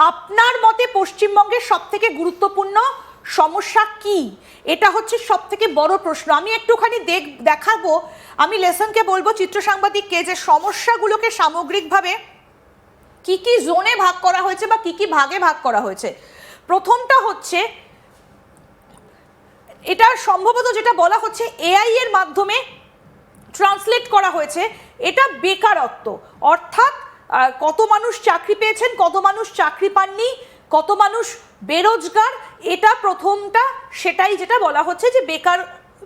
আপনার মতে পশ্চিমবঙ্গের সবথেকে গুরুত্বপূর্ণ সমস্যা কি? এটা হচ্ছে সবথেকে বড় প্রশ্ন। আমি একটুখানি দেখাবো, আমি লেসনকে বলবো, চিত্র সাংবাদিককে, যে সমস্যাগুলোকে সামগ্রিকভাবে কি কি জোনে ভাগ করা হয়েছে বা কি কি ভাগে ভাগ করা হয়েছে। প্রথমটা হচ্ছে, এটা সম্ভবত যেটা বলা হচ্ছে এআই এর মাধ্যমে ট্রান্সলেট করা হয়েছে, এটা বেকারত্ব, অর্থাৎ কত মানুষ চাকরি পেয়েছেন, কত মানুষ চাকরি পাননি, কত মানুষ বেরোজগার, এটা প্রথমটা, সেটাই যেটা বলা হচ্ছে যে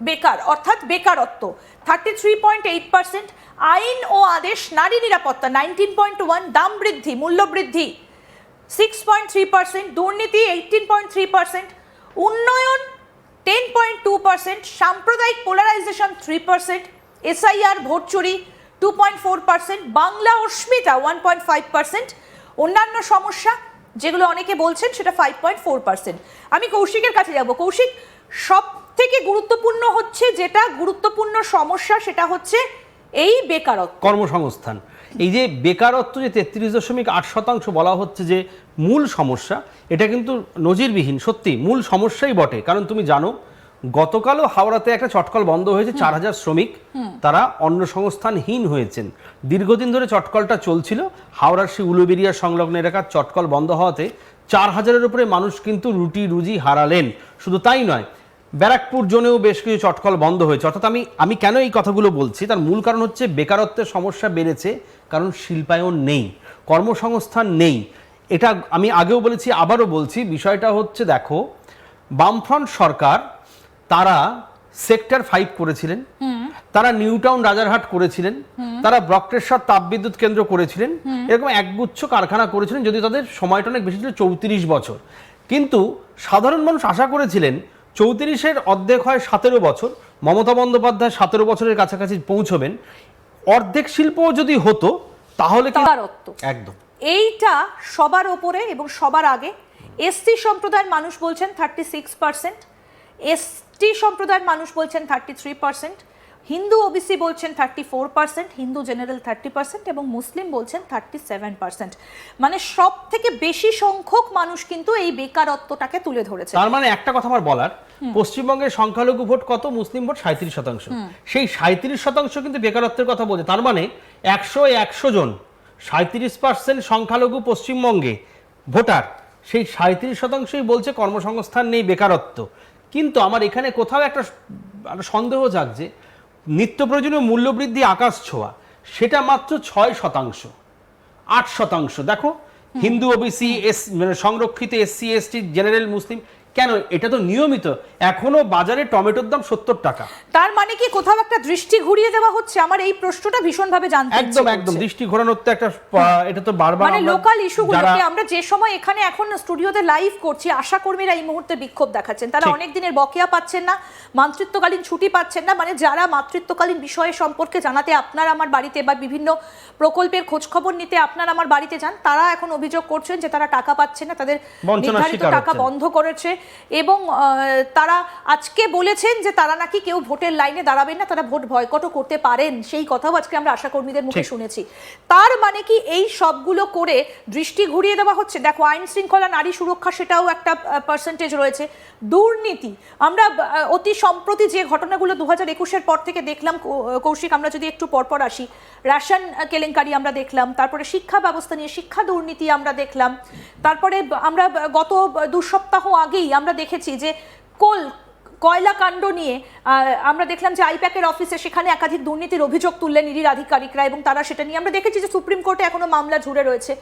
বেকার অর্থাৎ বেকারত্ব 33.8%, আইন ও আদেশ নারী নিরাপত্তা 19.1, দাম বৃদ্ধি মূল্য বৃদ্ধি 6.3%, দুর্নীতি 18.3%, উন্নয়ন 10.2%, সাম্প্রদায়িক পোলারাইজেশন 3%, এসআইআর ভোট চুরি 2.4%, বাংলা অস্মিতা 1.5%, অন্যান্য সমস্যা যেগুলো অনেকে বলছেন সেটা 5.4%। আমি কৌশিকের কাছে যাব। কৌশিক, সব থেকে গুরুত্বপূর্ণ হচ্ছে, যেটা গুরুত্বপূর্ণ সমস্যা সেটা হচ্ছে এই বেকারত্ব, কর্মসংস্থান। এই যে বেকারত্ব যে 33.8% বলা হচ্ছে যে মূল সমস্যা, এটা কিন্তু নজিরবিহীন, সত্যি মূল সমস্যাই বটে। কারণ তুমি জানো, গতকালও হাওড়াতে একটা চটকল বন্ধ হয়েছে, 4000 শ্রমিক তারা অন্নসংস্থানহীন হয়েছেন। দীর্ঘদিন ধরে চটকলটা চলছিল, হাওড়ার সেই উলুবেড়িয়া সংলগ্ন এলাকার চটকল বন্ধ হওয়াতে 4000-এর উপরে মানুষ কিন্তু রুজি হারালেন। শুধু তাই নয়, ব্যারাকপুর জোনেও বেশ কিছু চটকল বন্ধ হয়েছে। অর্থাৎ আমি কেন এই কথাগুলো বলছি, তার মূল কারণ হচ্ছে বেকারত্বের সমস্যা বেড়েছে, কারণ শিল্পায়ন নেই, কর্মসংস্থান নেই। এটা আমি আগেও বলেছি, আবারও বলছি, বিষয়টা হচ্ছে, দেখো, বামফ্রন্ট সরকার তারা সেক্টর 5 করেছিলেন, তারা নিউ টাউন রাজারহাট করেছিলেন, তারা ব্রক্টেশ্বর তাপবিদ্যুৎ কেন্দ্র করেছিলেন, এরকম একগুচ্ছ কারখানা করেছিলেন, যদি তাদের সময়টা অনেক বেশি ছিল, 34 বছর। কিন্তু সাধারণ মানুষ আশা করেছিলেন 34-এর অর্ধেক হয় 17 বছর, মমতা বন্দ্যোপাধ্যায় 17 বছরের কাছাকাছি পৌঁছবেন, অর্ধেক শিল্পও যদি হতো তাহলে একদম এইটা সবার ওপরে এবং সবার আগে এসসি সম্প্রদায়ের মানুষ বলছেন 36%, এসটি সম্প্রদায়ের মানুষ বলছেন 33%, হিন্দু ওবিসি বলছেন 34%, হিন্দু জেনারেল 30% এবং মুসলিম বলছেন 37%। মানে সব থেকে বেশি সংখ্যক মানুষ কিন্তু এই বেকারত্বটাকে তুলে ধরেছে। তার মানে একটা কথা আমার বলার, পশ্চিমবঙ্গের সংখ্যালঘু ভোট কত? মুসলিম ভোট 37%। সেই 37% কিন্তু বেকারত্বের কথা বলছে। তার মানে 100 জন 37% সংখ্যালঘু পশ্চিমবঙ্গে ভোটার, সেই 37%ই বলছে কর্মসংস্থান নেই, বেকারত্ব। কিন্তু আমার এখানে কোথাও একটা সন্দেহ জাগছে, নিত্য প্রয়োজনীয় মূল্যবৃদ্ধি আকাশ ছোঁয়া, সেটা মাত্র 6%, 8%। দেখো, হিন্দু ওবিসি সংরক্ষিত এসসি এসটি জেনারেল মুসলিম, কেন? এটা তো নিয়মিত। এখনো বাজারে টমেটোর দাম 70 টাকা। তার মানে কি কোথাও একটা দৃষ্টি ঘুরিয়ে দেওয়া হচ্ছে? আমার এই প্রশ্নটা ভীষণভাবে জানতে ইচ্ছে করছে। একদম দৃষ্টি ঘোরানোর তো একটা, এটা তো বারবার মানে লোকাল ইস্যুগুলোকে আমরা যে সময় এখানে এখন স্টুডিওতে লাইভ করছি, আশাকর্মীরা এই মুহূর্তে বিক্ষোভ দেখাচ্ছেন, তারা অনেক দিনের বকেয়া পাচ্ছেন না, মাতৃত্বকালীন ছুটি পাচ্ছেন না। মানে যারা মাতৃত্বকালীন বিষয় সম্পর্কে জানাতে আপনার আমার বাড়িতে বা বিভিন্ন প্রকল্পের খোঁজ খবর নিতে আপনার আমার বাড়িতে যান, তারা এখন অভিযোগ করছেন যে তারা টাকা পাচ্ছেন না, তাদের নির্ধারিত টাকা বন্ধ করেছে। এবং তারা আজকে বলেছেন যে তারা নাকি কেউ ভোটের লাইনে দাঁড়াবেন না, তারা ভোট বয়কটও করতে পারেন, সেই কথাও আজকে আমরা আশাকর্মীদের মুখে শুনেছি। তার মানে কি এই সবগুলো করে দৃষ্টি ঘুরিয়ে দেওয়া হচ্ছে? দেখো, আইন শৃঙ্খলা, নারী সুরক্ষা, সেটাও একটা পার্সেন্টেজ রয়েছে। দুর্নীতি, আমরা অতি সম্প্রতি যে ঘটনাগুলো 2021-এর পর থেকে দেখলাম, কৌশিক, আমরা যদি একটু পরপর আসি, রেশন কেলেঙ্কারি আমরা দেখলাম, তারপরে শিক্ষা ব্যবস্থা নিয়ে শিক্ষা দুর্নীতি আমরা দেখলাম, তারপরে আমরা গত 2 সপ্তাহ আগেই আমরা দেখেছি যে কয়লা কাণ্ড নিয়ে আমরা দেখলাম যে আইপ্যাকের অফিসে সেখানে একাধিক দুর্নীতির অভিযোগ তুললেন ইডির আধিকারিকরা, এবং তারা সেটা নিয়ে আমরা দেখেছি যে সুপ্রিম কোর্টে এখনো মামলা ঝুড়ে রয়েছে।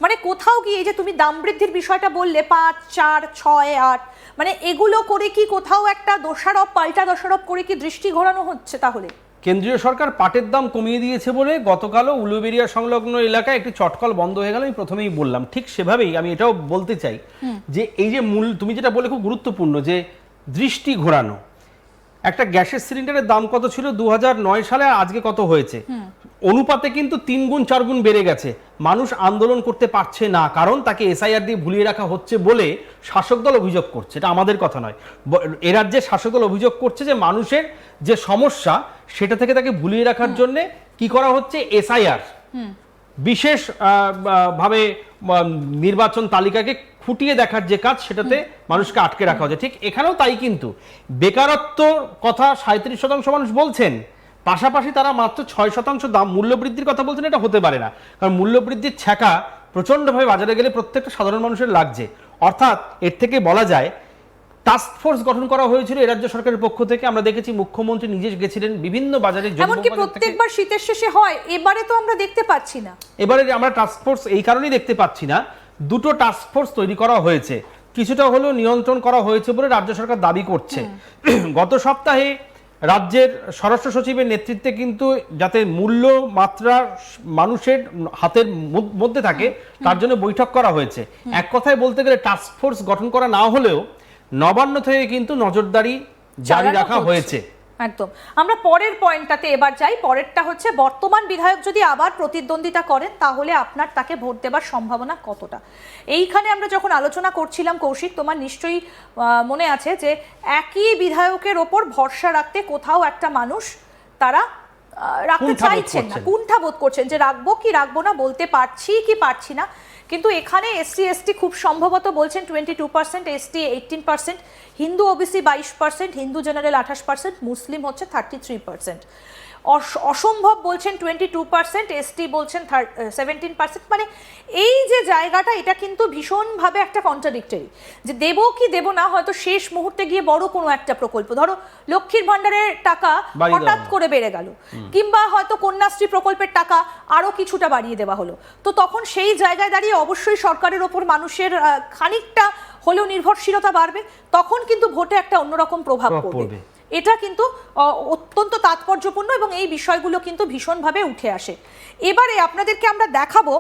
মানে কোথাও গিয়ে এই যে তুমি দাম বৃদ্ধির বিষয়টা বললে, 5, 4, 6, 8, মানে এগুলো করে কি কোথাও একটা দোষারোপ, পাল্টা দোষারোপ করে কি দৃষ্টি ঘোরানো হচ্ছে? তাহলে কেন্দ্রীয় সরকার পাটের দাম কমিয়ে দিয়েছে বলে গতকালও উলুবেড়িয়া সংলগ্ন এলাকায় একটি চটকল বন্ধ হয়ে গেল। আমি প্রথমেই বললাম, ঠিক সেভাবেই আমি এটাও বলতে চাই যে এই যে মূল, তুমি যেটা বলে খুব গুরুত্বপূর্ণ, যে দৃষ্টি ঘোরানো। একটা গ্যাসের সিলিন্ডারের দাম কত ছিল 2009 সালে, আর আজকে কত হয়েছে, অনুপাতে কিন্তু 3 গুণ 4 গুণ বেড়ে গেছে। মানুষ আন্দোলন করতে পারছে না, কারণ তাকে এসআইআর দিয়ে ভুলিয়ে রাখা হচ্ছে বলে শাসক দল অভিযোগ করছে। এটা আমাদের কথা নয়, এ রাজ্যের শাসক দল অভিযোগ করছে যে মানুষের যে সমস্যা সেটা থেকে তাকে ভুলিয়ে রাখার জন্য কি করা হচ্ছে, এসআইআর বিশেষ ভাবে নির্বাচন তালিকাকে খুঁটিয়ে দেখার যে কাজ, সেটাতে মানুষকে আটকে রাখা হচ্ছে। ঠিক এখানেও তাই, কিন্তু বেকারত্ব কথা 37% মানুষ বলছেন, পাশাপাশি তারা মাত্র 6% দাম মূল্যবৃদ্ধির কথা বলছেন। এটা হতে পারে না, কারণ মূল্যবৃদ্ধির ছ্যাঁকা প্রচণ্ডভাবে বাজারে গেলে প্রত্যেকটা সাধারণ মানুষের লাগছে। অর্থাৎ এর থেকে বলা যায় টাস্ক ফোর্স গঠন করা হয়েছিল এই রাজ্য সরকারের পক্ষ থেকে। আমরা দেখেছি মুখ্যমন্ত্রী নিজে গেছিলেন বিভিন্ন বাজারে, এমনকি প্রত্যেকবার শীতের শেষে হয়, এবারে তো আমরা দেখতে পাচ্ছি না। এবারে আমরা টাস্ক ফোর্স এই কারণেই দেখতে পাচ্ছি না, দুটো টাস্ক ফোর্স তৈরি করা হয়েছে, কিছুটা হলেও নিয়ন্ত্রণ করা হয়েছে বলে রাজ্য সরকার দাবি করছে। গত সপ্তাহে রাজ্যের স্বরাষ্ট্র সচিবের নেতৃত্বে কিন্তু যাতে মূল্য মাত্রা মানুষের হাতের মধ্যে থাকে তার জন্য বৈঠক করা হয়েছে। এক কথায় বলতে গেলে টাস্ক ফোর্স গঠন করা না হলেও নবান্ন থেকে কিন্তু নজরদারি জারি রাখা হয়েছে। একদম। আমরা পরের পয়েন্টটাতে এবার যাই। পরেরটা হচ্ছে, বর্তমান বিধায়ক যদি আবার প্রতিদ্বন্দ্বিতা করেন তাহলে আপনার তাকে ভোট দেবার সম্ভাবনা কতটা? এইখানে আমরা যখন আলোচনা করছিলাম কৌশিক, তোমার নিশ্চয়ই মনে আছে যে একই বিধায়কের ওপর ভরসা রাখতে কোথাও একটা মানুষ তারা রাখতে চাইছেন না, কুণ্ঠা বোধ করছেন যে রাখবো কি রাখবো না, বলতে পারছি কি পারছি না। কিন্তু এখানে এসসি এসটি খুব সম্ভবত বলছেন 22%, ST 18%, Hindu OBC 22%, Hindu general 28%, মুসলিম হচ্ছে 33%। অসম্ভব বলছেন 22%, এসটি বলছেন 17%। মানে এই যে জায়গাটা, এটা কিন্তু ভীষণভাবে একটা কন্ট্রাডিক্টরি, যে দেব কি দেব না, হয়তো শেষ মুহূর্তে গিয়ে বড় কোনো একটা প্রকল্প, ধরো লক্ষ্মীর ভান্ডারের টাকা হঠাৎ করে বেড়ে গেল, কিংবা হয়তো কন্যাশ্রী প্রকল্পের টাকা আরো কিছুটা বাড়িয়ে দেওয়া হলো, তো তখন সেই জায়গায় দাঁড়িয়ে অবশ্যই সরকারের ওপর মানুষের খানিকটা হলেও নির্ভরশীলতা বাড়বে, তখন কিন্তু ভোটে একটা অন্যরকম প্রভাব পড়বে। এটা কিন্তু অত্যন্ত তাৎপর্যপূর্ণ এবং এই বিষয়গুলো কিন্তু ভীষণভাবে উঠে আসে। এবারে আপনাদেরকে আমরা দেখাবো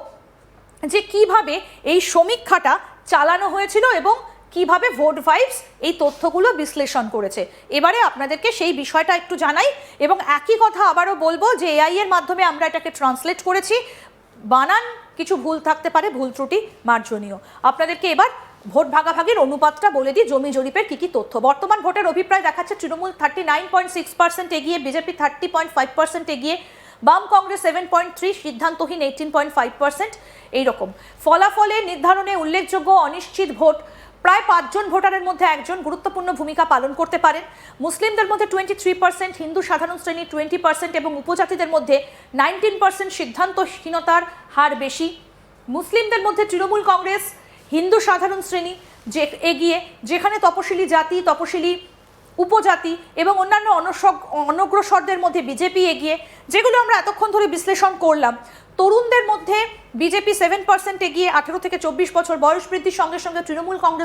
যে কিভাবে এই সমীক্ষাটা চালানো হয়েছিল এবং কিভাবে ভোট ভাইবস এই তথ্যগুলো বিশ্লেষণ করেছে। এবারে আপনাদেরকে সেই বিষয়টা একটু জানাই এবং একই কথা আবারও বলবো যে এআই এর মাধ্যমে আমরা এটাকে ট্রান্সলেট করেছি, বানান কিছু ভুল থাকতে পারে, ভুল ত্রুটি মার্জনীয়। আপনাদেরকে এবার ভোট ভাগাভাগির অনুপাতটা বলে দিই, জমি জরিপের কি কি তথ্য। বর্তমান ভোটের অভিপ্রায় দেখাচ্ছে তৃণমূল 39.6% এগিয়ে, বিজেপি 30.5% এগিয়ে, বাম কংগ্রেস 7.3, সিদ্ধান্তহীন 18.5%। এইরকম ফলাফলে নির্ধারণে উল্লেখযোগ্য অনিশ্চিত ভোট প্রায় 5 জন ভোটারের মধ্যে একজন গুরুত্বপূর্ণ ভূমিকা পালন করতে পারেন। মুসলিমদের মধ্যে 23%, হিন্দু সাধারণ শ্রেণী 20% এবং উপজাতিদের মধ্যে 19% সিদ্ধান্তহীনতার হার বেশি। মুসলিমদের মধ্যে তৃণমূল কংগ্রেস, হিন্দু সাধারণ শ্রেণী যে এগিয়ে, যেখানে তপশিলি জাতি, তপশিলি উপজাতি এবং অন্যান্য অনগ্রসরদের মধ্যে বিজেপি এগিয়ে, যেগুলো আমরা এতক্ষণ ধরে বিশ্লেষণ করলাম। তরুণদের মধ্যে বিজেপি 7% এগিয়ে, 18 থেকে 24 বছর বয়স বৃদ্ধির সঙ্গে সঙ্গে তৃণমূল কংগ্রেস